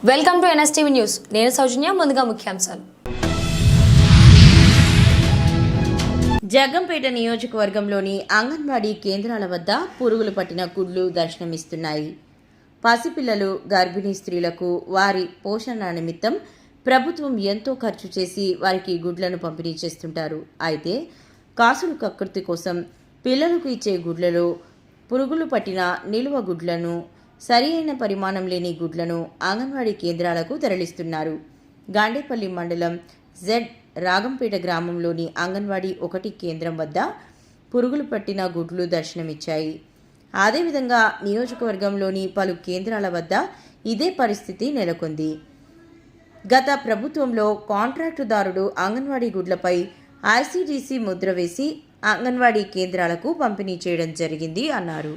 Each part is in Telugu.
Welcome to NSTV news. నేను సౌజన్య. ముందుగా ముఖ్యాంశాలు. జగ్గంపేట నియోజకవర్గంలోని అంగన్వాడీ కేంద్రాల వద్ద పురుగులు పట్టిన గుడ్లు దర్శనమిస్తున్నాయి. పసిపిల్లలు, గర్భిణీ స్త్రీలకు వారి పోషణ నిమిత్తం ప్రభుత్వం ఎంతో ఖర్చు చేసి వారికి గుడ్లను పంపిణీ చేస్తుంటారు. అయితే కాసులు కకృతి కోసం పిల్లలకు ఇచ్చే గుడ్లలో పురుగులు పట్టిన నిలువ గుడ్లను, సరి అయిన పరిమాణం లేని గుడ్లను అంగన్వాడీ కేంద్రాలకు తరలిస్తున్నారు. గాండేపల్లి మండలం జెడ్ రాగంపేట గ్రామంలోని అంగన్వాడీ 1 కేంద్రం వద్ద పురుగులు పట్టిన గుడ్లు దర్శనమిచ్చాయి. అదేవిధంగా నియోజకవర్గంలోని పలు కేంద్రాల వద్ద ఇదే పరిస్థితి నెలకొంది. గత ప్రభుత్వంలో కాంట్రాక్టుదారుడు అంగన్వాడీ గుడ్లపై ఐసీడీసీ ముద్ర వేసి అంగన్వాడీ కేంద్రాలకు పంపిణీ చేయడం జరిగింది అన్నారు.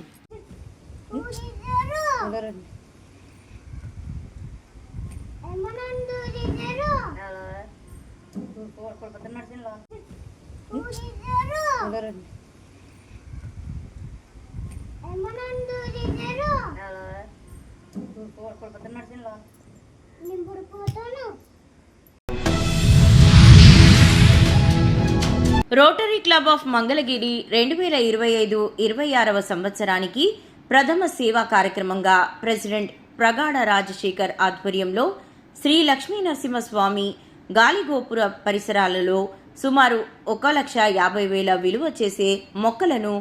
రోటరీ క్లబ్ ఆఫ్ మంగళగిరి 2025-26వ సంవత్సరానికి ప్రథమ సేవా కార్యక్రమంగా ప్రెసిడెంట్ ప్రగాఢ రాజశేఖర్ ఆధ్వర్యంలో శ్రీ లక్ష్మీ నరసింహస్వామి గాలిగోపుర పరిసరాలలో సుమారు 1,50,000 విలువ చేసే మొక్కలను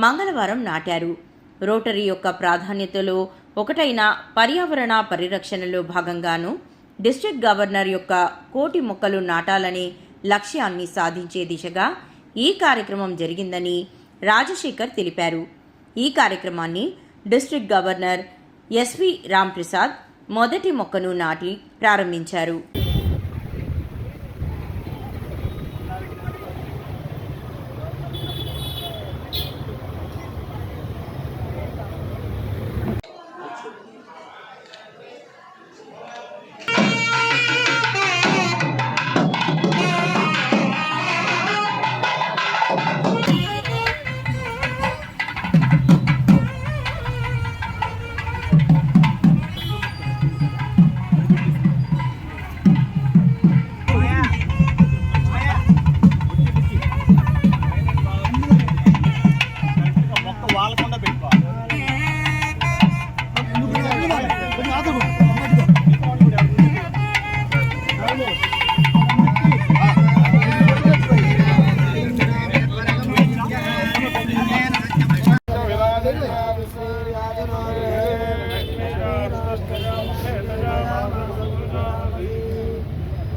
మంగళవారం నాటారు. రోటరీ యొక్క ప్రాధాన్యతలో ఒకటైన పర్యావరణ పరిరక్షణలో భాగంగాను డిస్ట్రిక్ట్ గవర్నర్ యొక్క 1,00,00,000 మొక్కలు నాటాలనే లక్ష్యాన్ని సాధించే దిశగా ఈ కార్యక్రమం జరిగిందని రాజశేఖర్ తెలిపారు. ఈ కార్యక్రమాన్ని డిస్ట్రిక్ట్ గవర్నర్ ఎస్వి రాంప్రసాద్ మొదటి మొక్కను నాటి ప్రారంభించారు.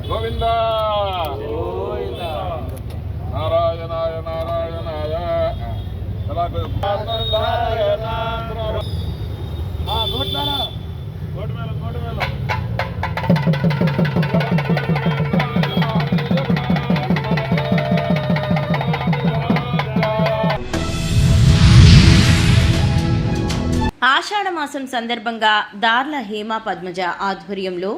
గోవింద నారాయణాయ నారాయణాయ ఆషాఢమాసం సందర్భంగా దార్ల హేమ పద్మజ ఆధ్వర్యంలో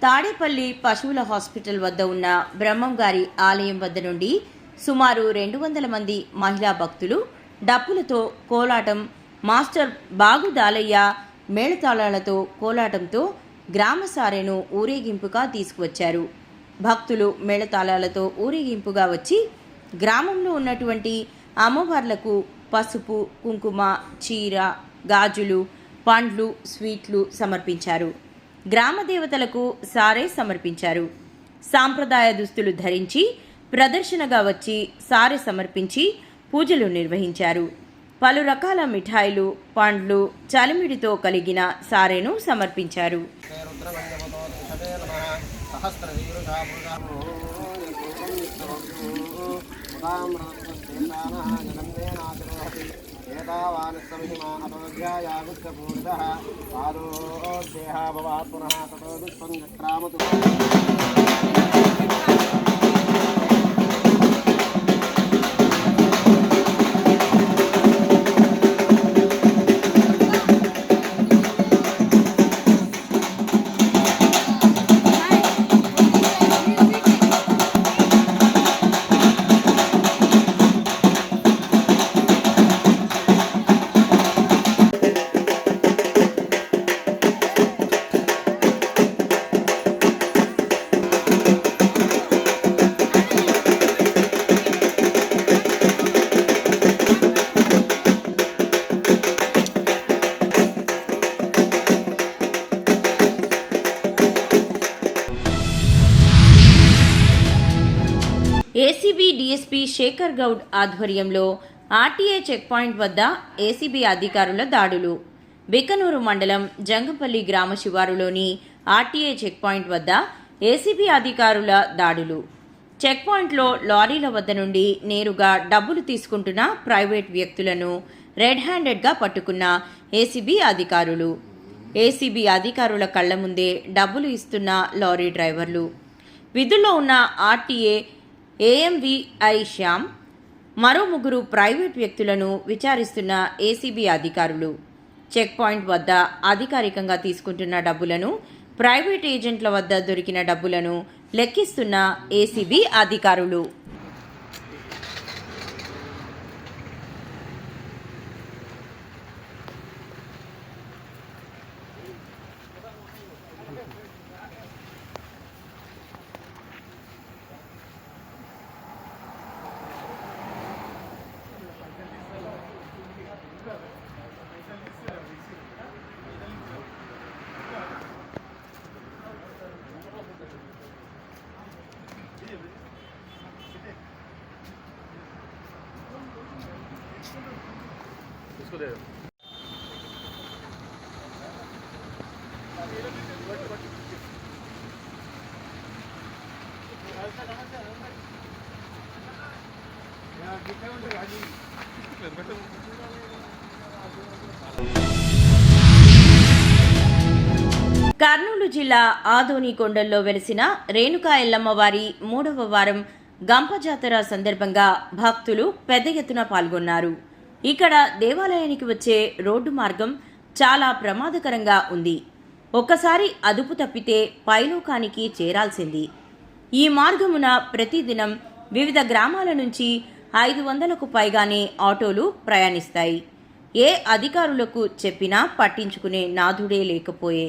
తాడేపల్లి పశువుల హాస్పిటల్ వద్ద ఉన్న బ్రహ్మం గారి ఆలయం వద్ద నుండి సుమారు 200 మంది మహిళా భక్తులు డప్పులతో కోలాటం, మాస్టర్ బాగు దాలయ్య మేళతాళాలతో కోలాటంతో గ్రామ సారెను ఊరేగింపుగా తీసుకువచ్చారు. భక్తులు మేళతాళాలతో ఊరేగింపుగా వచ్చి గ్రామంలో ఉన్నటువంటి అమ్మవార్లకు పసుపు, కుంకుమ, చీర, గాజులు, పండ్లు, స్వీట్లు సమర్పించారు. గ్రామ దేవతలకు సారే సమర్పించారు. సాంప్రదాయ దుస్తులు ధరించి ప్రదర్శనగా వచ్చి సారె సమర్పించి పూజలు నిర్వహించారు. పలు రకాల మిఠాయిలు, పండ్లు, చలిమిడితో కలిగిన సారెను సమర్పించారు. ఏతావానస్తమిహిమానపవ్యాయాగుత్యపూర్ధః ఆరోగ్యేహ భవాత్ పునః తతో దుష్పం చక్రామతు. ఎస్పీ శేఖర్ గౌడ్ ఆధ్వర్యంలో ఆర్టీఏ చెక్ పాయింట్ వద్ద ఏసీబీ అధికారుల దాడులు. బికనూరు మండలం జంగపల్లి గ్రామ శివారులోని ఆర్టీఏ చెక్ పాయింట్ వద్ద ఏసీబీ అధికారుల దాడులు. చెక్ పాయింట్లో లారీల వద్ద నుండి నేరుగా డబ్బులు తీసుకుంటున్న ప్రైవేట్ వ్యక్తులను రెడ్ హ్యాండెడ్గా పట్టుకున్న ఏసీబీ అధికారులు. ఏసీబీ అధికారుల కళ్ల ముందే డబ్బులు ఇస్తున్న లారీ డ్రైవర్లు. విధుల్లో ఉన్న ఆర్టీఏ ఏఎంవిఐ శ్యామ్, మరో 3 ప్రైవేట్ వ్యక్తులను విచారిస్తున్న ఏసీబీ అధికారులు. చెక్ పాయింట్ వద్ద అధికారికంగా తీసుకుంటున్న డబ్బులను, ప్రైవేట్ ఏజెంట్ల వద్ద దొరికిన డబ్బులను లెక్కిస్తున్న ఏసీబీ అధికారులు. కర్నూలు జిల్లా ఆదోని కొండల్లో వెలిసిన రేణుకా ఎల్లమ్మ వారి 3వ వారం గంప జాతర సందర్భంగా భక్తులు పెద్ద ఎత్తున పాల్గొన్నారు. ఇక్కడ దేవాలయానికి వచ్చే రోడ్డు మార్గం చాలా ప్రమాదకరంగా ఉంది. ఒక్కసారి అదుపు తప్పితే పైలోకానికి చేరాల్సింది. ఈ మార్గమున ప్రతిదినం వివిధ గ్రామాల నుంచి 500కు పైగానే ఆటోలు ప్రయాణిస్తాయి. ఏ అధికారులకు చెప్పినా పట్టించుకునే నాథుడే లేకపోయే.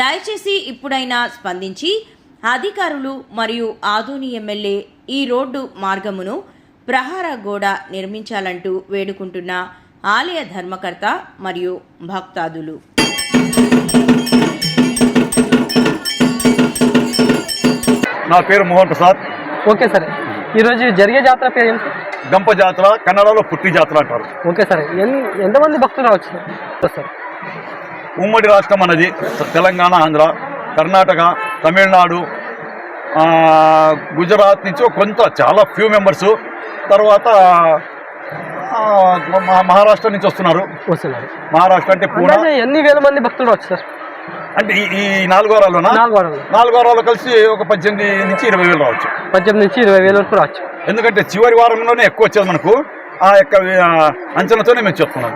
దయచేసి ఇప్పుడైనా స్పందించి అధికారులు మరియు ఆదోని ఎమ్మెల్యే ఈ రోడ్డు మార్గమును ప్రహార గోడ నిర్మించాలంటూ వేడుకుంటున్న ఆలయ ధర్మకర్త మరియు భక్తాదులు. నా పేరు మోహన్ ప్రసాద్. ఓకే సార్, ఈరోజు జరిగే జాతర పేరు ఏంటి? గంప జాతర, కన్నడలో పుట్టి జాతర అంటారు. ఓకే సార్, ఎంతమంది భక్తులు రావచ్చు సార్? ఉమ్మడి రాష్ట్రం అన్నది తెలంగాణ, ఆంధ్ర, కర్ణాటక, తమిళనాడు, గుజరాత్ నుంచి కొంత చాలా ఫ్యూ మెంబర్స్, తర్వాత మహారాష్ట్ర నుంచి వస్తున్నారు. మహారాష్ట్ర అంటే పూణే. ఎన్ని వేల మంది భక్తులు రావచ్చు సార్? అంటే ఈ 4 వారాల్లోనా? 4 వారాల్లో కలిసి ఒక 18 నుంచి 20 వేలు రావచ్చు. 18 నుంచి 20 వేల వరకు రావచ్చు. ఎందుకంటే చివరి వారంలోనే ఎక్కువ వచ్చేది మనకు. ఆ యొక్క అంచనాతోనే మేము చెప్తున్నాం.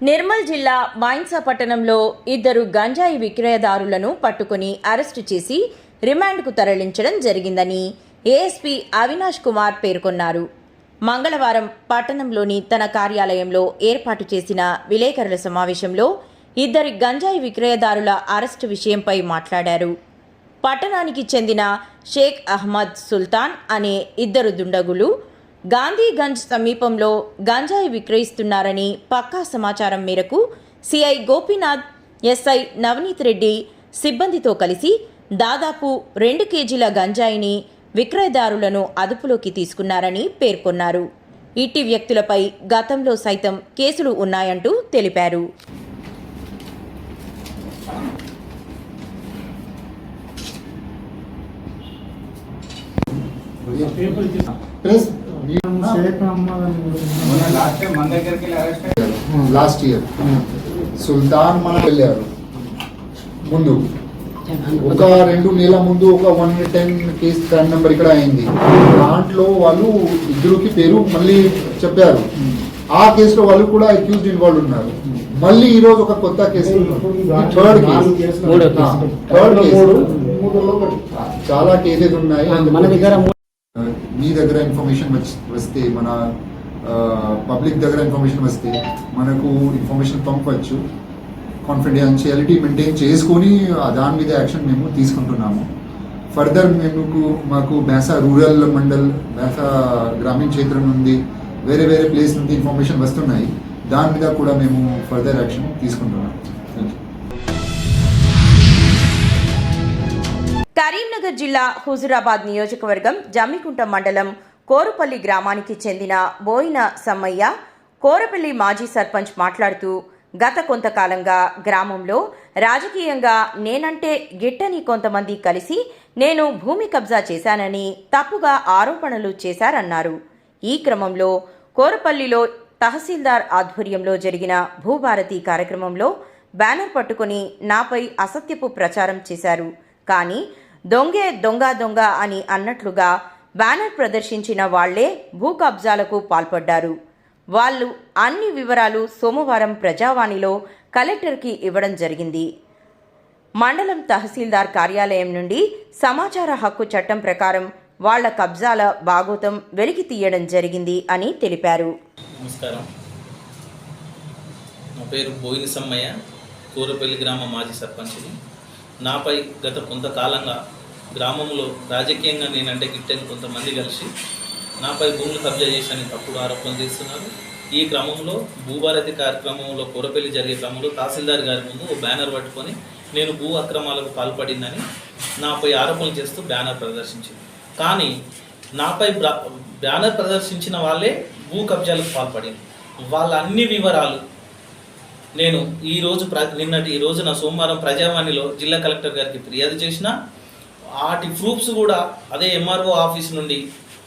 నిర్మల్ జిల్లా మైన్సా పట్టణంలో 2 గంజాయి విక్రయదారులను పట్టుకుని అరెస్టు చేసి రిమాండ్కు తరలించడం జరిగిందని ఏఎస్పీ అవినాష్ కుమార్ పేర్కొన్నారు. మంగళవారం పట్టణంలోని తన కార్యాలయంలో ఏర్పాటు చేసిన విలేకరుల సమావేశంలో 2 గంజాయి విక్రయదారుల అరెస్టు విషయంపై మాట్లాడారు. పట్టణానికి చెందిన షేక్ అహ్మద్ సుల్తాన్ అనే 2 దుండగులు గాంధీగంజ్ సమీపంలో గంజాయి విక్రయిస్తున్నారని పక్కా సమాచారం మేరకు సిఐ గోపీనాథ్, ఎస్ఐ నవనీత్ రెడ్డి సిబ్బందితో కలిసి దాదాపు 2 కేజీల గంజాయిని విక్రయదారులను అదుపులోకి తీసుకున్నారని పేర్కొన్నారు. ఇట్టి వ్యక్తులపై గతంలో సైతం కేసులు ఉన్నాయంటూ తెలిపారు. లాస్ట్ ఇయర్ సుల్తాన్ మన వెళ్ళారు. ముందు ఒక 2 నెలల ముందు ఒక 110 కేసు స్టాండ్ నెంబర్ ఇక్కడ అయింది. దాంట్లో వాళ్ళు 2కి పేరు మళ్ళీ చెప్పారు. ఆ కేసులో వాళ్ళు కూడా అక్యూజ్డ్ ఇన్వాల్వ్ ఉన్నారు. మళ్ళీ ఈ రోజు ఒక కొత్త కేసు, థర్డ్ కేసు. చాలా కేసెస్ ఉన్నాయి. మీ దగ్గర ఇన్ఫర్మేషన్ వస్తే, మన పబ్లిక్ దగ్గర ఇన్ఫర్మేషన్ వస్తే మనకు ఇన్ఫర్మేషన్ పంపవచ్చు. కాన్ఫిడెన్షియాలిటీ మెయింటైన్ చేసుకొని దాని మీద యాక్షన్ మేము తీసుకుంటున్నాము. ఫర్దర్ మాకు బేసా రూరల్ మండల్, బేసా గ్రామీణ క్షేత్రం నుండి వేరే ప్లేస్ నుండి ఇన్ఫర్మేషన్ వస్తున్నాయి. దాని మీద కూడా మేము ఫర్దర్ యాక్షన్ తీసుకుంటున్నాము. కరీంనగర్ జిల్లా హుజురాబాద్ నియోజకవర్గం జమ్మికుంట మండలం కోరుపల్లి గ్రామానికి చెందిన బోయిన సమ్మయ్య కోరపల్లి మాజీ సర్పంచ్ మాట్లాడుతూ గత కొంతకాలంగా గ్రామంలో రాజకీయంగా నేనంటే గిట్టని కొంతమంది కలిసి నేను భూమి కబ్జా చేశానని తప్పుగా ఆరోపణలు చేశారన్నారు. ఈ క్రమంలో కోరపల్లిలో తహసీల్దార్ ఆధ్వర్యంలో జరిగిన భూభారతి కార్యక్రమంలో బ్యానర్ పట్టుకుని నాపై అసత్యపు ప్రచారం చేశారు. కానీ దొంగే దొంగ దొంగ అని అన్నట్లుగా బ్యానర్ ప్రదర్శించిన వాళ్లే భూ కబ్జాలకు పాల్పడ్డారు. వాళ్ళు అన్ని వివరాలు సోమవారం ప్రజావాణిలో కలెక్టర్కి ఇవ్వడం జరిగింది. మండలం తహసీల్దార్ కార్యాలయం నుండి సమాచార హక్కు చట్టం ప్రకారం వాళ్ల కబ్జాల భాగోతం వెలికి తీయడం జరిగింది అని తెలిపారు. నమస్కారం, నా పేరు బోయిన సమ్మయ్య, కోరపల్లి గ్రామ మాజీ సర్పంచ్ని. నాపై గత కొంతకాలంగా గ్రామంలో రాజకీయంగా నేనంటే గిట్టని కొంతమంది కలిసి నాపై భూములు కబ్జా చేశానని తప్పుడు ఆరోపణలు చేస్తున్నారు. ఈ క్రమంలో భూభారతి కార్యక్రమంలో కోరపల్లి జరిగే క్రమంలో తహసీల్దార్ గారి ముందు ఓ బ్యానర్ పట్టుకొని నేను భూ అక్రమాలకు పాల్పడిందని నాపై ఆరోపణలు చేస్తూ బ్యానర్ ప్రదర్శించింది. కానీ నాపై బ్యానర్ ప్రదర్శించిన వాళ్ళే భూ కబ్జాలకు పాల్పడింది. వాళ్ళ అన్ని వివరాలు నేను ఈ రోజున సోమవారం ప్రజావాణిలో జిల్లా కలెక్టర్ గారికి ఫిర్యాదు చేసిన వాటి ప్రూఫ్స్ కూడా అదే ఎంఆర్ఓ ఆఫీస్ నుండి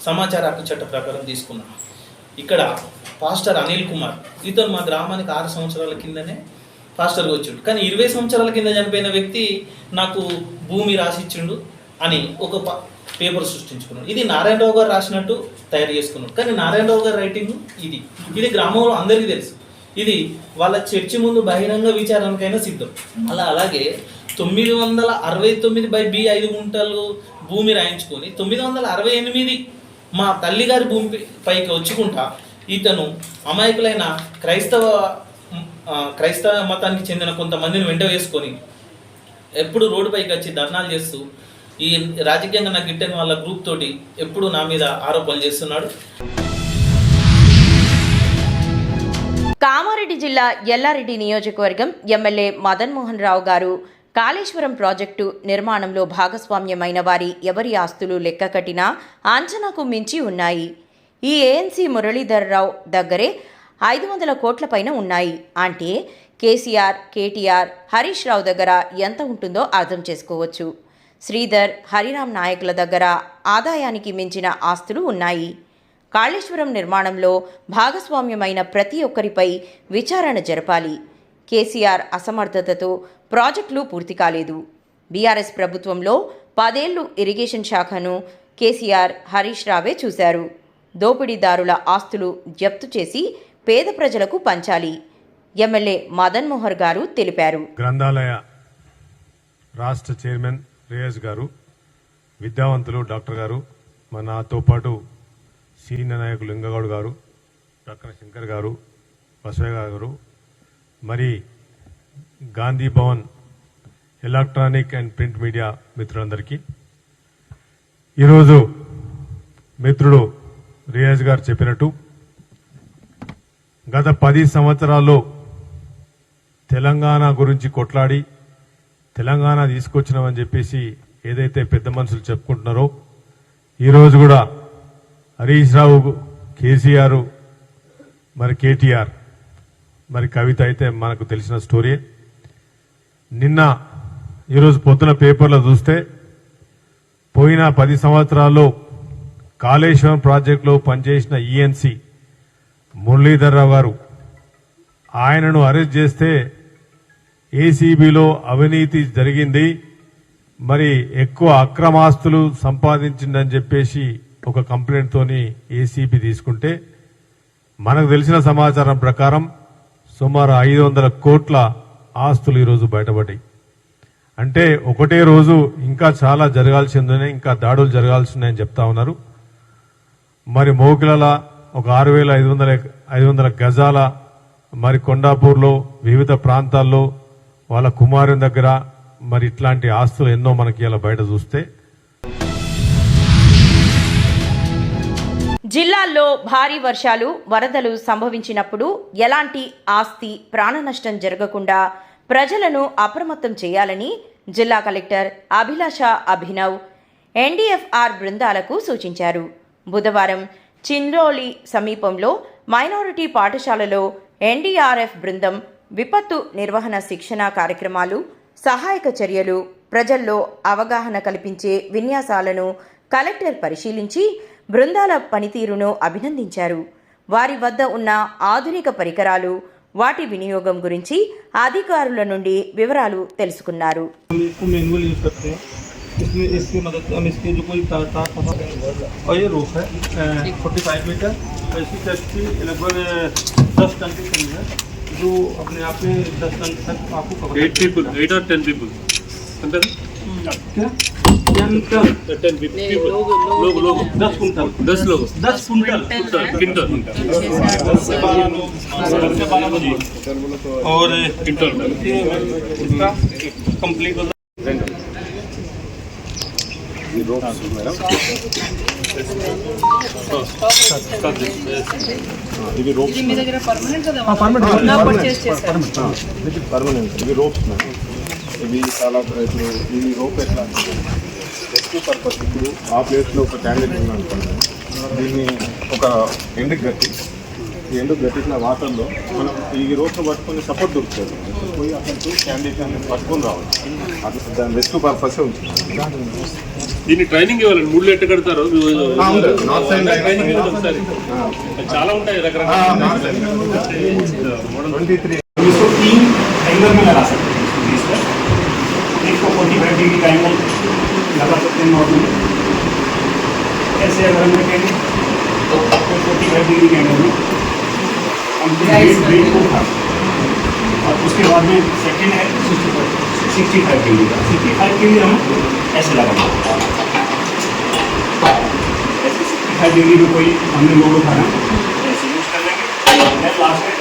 సమాచార హక్కు చట్ట ప్రకారం తీసుకున్నా. ఇక్కడ పాస్టర్ అనిల్ కుమార్, ఇతను మా గ్రామానికి 6 సంవత్సరాల కిందనే పాస్టర్గా వచ్చిండు. కానీ 20 సంవత్సరాల కింద చనిపోయిన వ్యక్తి నాకు భూమి రాసిచ్చిండు అని ఒక పేపర్ సృష్టించుకున్నాడు. ఇది నారాయణరావు గారు రాసినట్టు తయారు చేసుకున్నాడు. కానీ నారాయణరావు గారు రైటింగ్ ఇది గ్రామంలో అందరికీ తెలుసు. ఇది వాళ్ళ చర్చి ముందు బహిరంగ విచారణకైనా సిద్ధం. అలాగే 969/B 5 గుంటలు భూమి రాయించుకొని 968 మా తల్లిగారి భూమి పైకి వచ్చుకుంటా ఇతను అమాయకులైన క్రైస్తవ మతానికి చెందిన కొంతమందిని వెంట వేసుకొని ఎప్పుడు రోడ్డు పైకి వచ్చి ధర్నాలు చేస్తూ ఈ రాజకీయంగా నాకు గిట్టని వాళ్ళ గ్రూప్ తోటి ఎప్పుడు నా మీద ఆరోపణలు చేస్తున్నాడు. కామారెడ్డి జిల్లా ఎల్లారెడ్డి నియోజకవర్గం ఎమ్మెల్యే మదన్ మోహన్ రావు గారు కాళేశ్వరం ప్రాజెక్టు నిర్మాణంలో భాగస్వామ్యమైన వారి ఎవరి ఆస్తులు లెక్క కట్టినా అంచనాకు మించి ఉన్నాయి. ఈ ఏఎన్సీ మురళీధర్రావు దగ్గరే 500 కోట్ల పైన ఉన్నాయి. అంటే కేసీఆర్, కేటీఆర్, హరీష్ రావు దగ్గర ఎంత ఉంటుందో అర్థం చేసుకోవచ్చు. శ్రీధర్, హరిరామ్ నాయకుల దగ్గర ఆదాయానికి మించిన ఆస్తులు ఉన్నాయి. కాళేశ్వరం నిర్మాణంలో భాగస్వామ్యమైన ప్రతి ఒక్కరిపై విచారణ జరపాలి. కేసీఆర్ అసమర్థతతో ప్రాజెక్టులు పూర్తి కాలేదు. బీఆర్ఎస్ ప్రభుత్వంలో 10 ఏళ్లు ఇరిగేషన్ శాఖను కేసీఆర్, హరీష్ రావే చూశారు. దోపిడీదారుల ఆస్తులు జప్తు చేసి పేద ప్రజలకు పంచాలి. ఎమ్మెల్యే మదన్ మోహర్ గారు తెలిపారు. గ్రంథాలయ రాష్ట్ర చైర్మన్ రియాజ్ గారు, విద్యావంతులు డాక్టర్ గారు, నాతో పాటు సీనియర్ నాయకులు లింగగౌడ్ గారు, డాక్టర్ శంకర్ గారు, బసవయ్య గారు, మరి Gandhi Bhavan electronic and print media మిత్రులందరికీ, ఈరోజు మిత్రుడు రియాజ్ గారు చెప్పినట్టు గత 10 సంవత్సరాల్లో తెలంగాణ గురించి కొట్లాడి తెలంగాణ తీసుకొచ్చినామని చెప్పేసి ఏదైతే పెద్ద మనుషులు చెప్పుకుంటున్నారో, ఈరోజు కూడా హరీష్ రావు, కేసీఆర్, మరి కేటీఆర్, మరి కవిత అయితే మనకు తెలిసిన స్టోరీ. ఈరోజు పొద్దున పేపర్లో చూస్తే పోయిన 10 సంవత్సరాల్లో కాళేశ్వరం ప్రాజెక్టులో పనిచేసిన ఈఎన్సీ మురళీధర్రావు గారు, ఆయనను అరెస్ట్ చేస్తే ఏసీబీలో అవినీతి జరిగింది, మరి ఎక్కువ అక్రమాస్తులు సంపాదించిందని చెప్పేసి ఒక కంప్లైంట్ తోని ఏసీబీ తీసుకుంటే మనకు తెలిసిన సమాచారం ప్రకారం సుమారు 500 కోట్ల ఆస్తులు ఈరోజు బయటపడ్డాయి. అంటే ఒకటే రోజు ఇంకా చాలా జరగాల్సి ఉందని, ఇంకా దాడులు జరగాల్సి ఉన్నాయని చెప్తా ఉన్నారు. మరి మోకిలల ఒక 6,500 గజాల, మరి కొండాపూర్లో వివిధ ప్రాంతాల్లో వాళ్ళ కుమారుని దగ్గర మరి ఇట్లాంటి ఆస్తులు ఎన్నో మనకి ఇలా బయట చూస్తే. జిల్లాల్లో భారీ వర్షాలు, వరదలు సంభవించినప్పుడు ఎలాంటి ఆస్తి, ప్రాణ నష్టం జరగకుండా ప్రజలను అప్రమత్తం చేయాలని జిల్లా కలెక్టర్ అభిలాష అభినవ్ ఎన్డీఎఫ్ఆర్ బృందాలకు సూచించారు. బుధవారం చింద్రోలి సమీపంలో మైనారిటీ పాఠశాలలో ఎన్డీఆర్ఎఫ్ బృందం విపత్తు నిర్వహణ శిక్షణ కార్యక్రమాలు, సహాయక చర్యలు, ప్రజల్లో అవగాహన కల్పించే విన్యాసాలను కలెక్టర్ పరిశీలించి బృందాల పనితీరును అభినందించారు. వారి వద్ద ఉన్న ఆధునిక పరికరాలు, వాటి వినియోగం గురించి అధికారుల నుండి వివరాలు తెలుసుకున్నారు. इसकी मदद से हम इसकी जो कोई तार और ये रोप है 45 मीटर और इसकी कैपेसिटी लगभग 10 टन की करीब है, जो अपने आप में 10 टन तक आपको कवर 8 or 10 people क्या 10 people लोग 10 कुंटल 10 लोग 10 कुंटल और इसका कंप्लीट ఇవి రోప్స్ మీ దగ్గర పర్మనెంట్ కదా పర్మనెంట్ ఇవి రోప్స్ మేడం. ఇవి చాలా ఇప్పుడు ఈ రోప్ ఎట్లా రెస్క్యూ పర్పస్ ఇప్పుడు ఆ ప్లేస్లో ఒక క్యాండిడేట్ ఉంది అనుకోండి, దీన్ని ఒక ఎండుకు కట్టి ఈ ఎండుకు కట్టిన వాటర్లో మనం ఈ రోప్ను పట్టుకొని సపోర్ట్ దొరుకుతుంది, పోయి అక్కడికి క్యాండిడేట్ అనేది పట్టుకొని రావాలి. అది దాని రెస్క్యూ పర్పస్ ఉంటుంది. దీన్ని ట్రైనింగ్ ఇవ్వాలండి. 3 ఎట్టు కడతారు నార్త్ సైడ్ చాలా ఉంటాయి రకరకాల 23 इसको 3 एंगल में लगा सकते हैं इसको एक को 45 डिग्री का एंगल लगा सकते हैं नॉर्मली, ऐसे अगर हम रखेंगे तो 45 डिग्री के एंगल में हम ब्रेक को उठा, और उसके बाद में सेकेंड है 65 डिग्री का 65 के लिए हम ऐसे लगाएंगे, ऐसे 65 डिग्री में कोई हमने लोड उठाना ऐसे यूज कर लेंगे। लास्ट है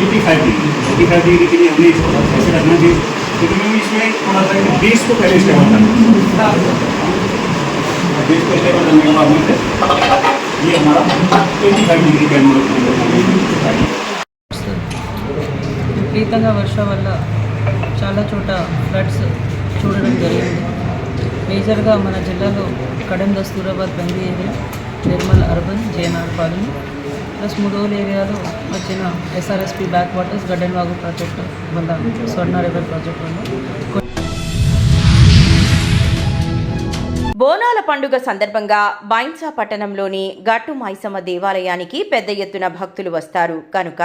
85 डिग्री के लिए हमने इसको ऐसे रखना चाहिए, क्योंकि मैं इसमें थोड़ा सा बेस को पहले स्टेबल करना, बेस को स्टेबल करने के बाद में ये हमारा 85 डिग्री का విపరీతంగా వర్షం వల్ల చాలా చోట ఫ్లడ్స్ చూడడం జరిగింది. మేజర్గా మన జిల్లాలో కడెం దస్తూరాబాద్ బందీ area, Nirmal urban, JNR colony plus Mudhol ఏరియాలో వచ్చిన ఎస్ఆర్ఎస్పి బ్యాక్ వాటర్స్ గడ్డెన్ వాగు ప్రాజెక్టు వల్ల, స్వర్ణ రివర్ ప్రాజెక్ట్ వల్ల బోనాల పండుగ సందర్భంగా బైన్సా పట్టణంలోని గట్టు మైసమ్మ దేవాలయానికి పెద్ద ఎత్తున భక్తులు వస్తారు కనుక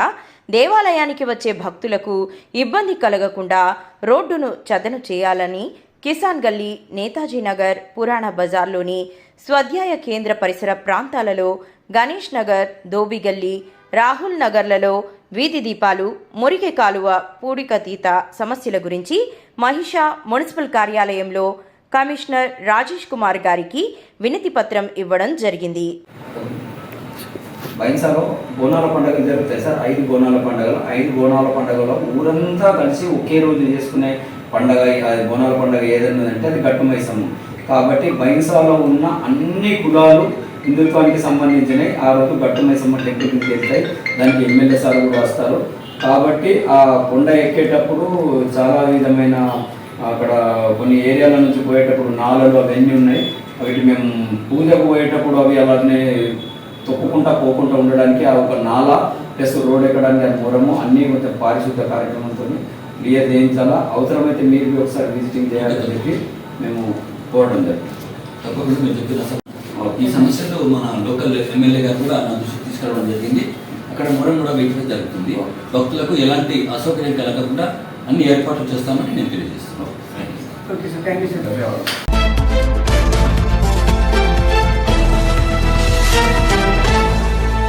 దేవాలయానికి వచ్చే భక్తులకు ఇబ్బంది కలగకుండా రోడ్డును చదును చేయాలని కిసాన్ గల్లీ, నేతాజీ నగర్, పురాణ బజార్లోని స్వాధ్యాయ కేంద్ర పరిసర ప్రాంతాలలో, గణేష్ నగర్, దోబిగల్లీ, రాహుల్ నగర్లలో వీధి దీపాలు, మురికి కాలువ పూడికతీత సమస్యల గురించి మహిషా మున్సిపల్ కార్యాలయంలో కమిషనర్ రాజేష్ కుమార్ గారికి వినతి పత్రం ఇవ్వడం జరిగింది. బైన్సాలో బోనాల పండుగలు జరుగుతాయి సార్. 5 బోనాల పండుగలు. 5 బోనాల పండుగలో ఊరంతా కలిసి ఒకే రోజు చేసుకునే పండగ, అది బోనాల పండుగ ఏదైనా అంటే అది గట్టు మైసమ్మ. కాబట్టి బైన్సాలో ఉన్న అన్ని కులాలు హిందుత్వానికి సంబంధించినవి ఆ రోజు గట్టు మైసమ్మ టెంపుల్కి వెళ్తాయి. దానికి ఎమ్మెల్యే సార్ కూడా వస్తారు. కాబట్టి ఆ కొండ ఎక్కేటప్పుడు చాలా విధమైన అక్కడ కొన్ని ఏరియాల నుంచి పోయేటప్పుడు నాలలు అవన్నీ ఉన్నాయి. వీటి మేము పూజకు పోయేటప్పుడు అవి అలానే తొక్కుకుంటా పోకుండా ఉండడానికి ఆ ఒక నాల ప్లస్ రోడ్ ఎక్కడానికి ఆ మూరము అన్నీ కొంచెం పారిశుద్ధ కార్యక్రమంతో క్లియర్ చేయించాలా. అవసరమైతే మీరు ఒకసారి విజిటింగ్ చేయాలని చెప్పి మేము కోరడం జరిగింది. తప్పకుండా మీరు చెప్పిన ఈ సమస్యలు మన లోకల్ ఎమ్మెల్యే గారు కూడా నా దృష్టికి తీసుకురావడం జరిగింది. అక్కడ మూరం కూడా వేయడం జరుగుతుంది. భక్తులకు ఎలాంటి అసౌకర్యం కలగకుండా అన్ని ఏర్పాట్లు చేస్తామని నేను తెలియజేస్తున్నాను.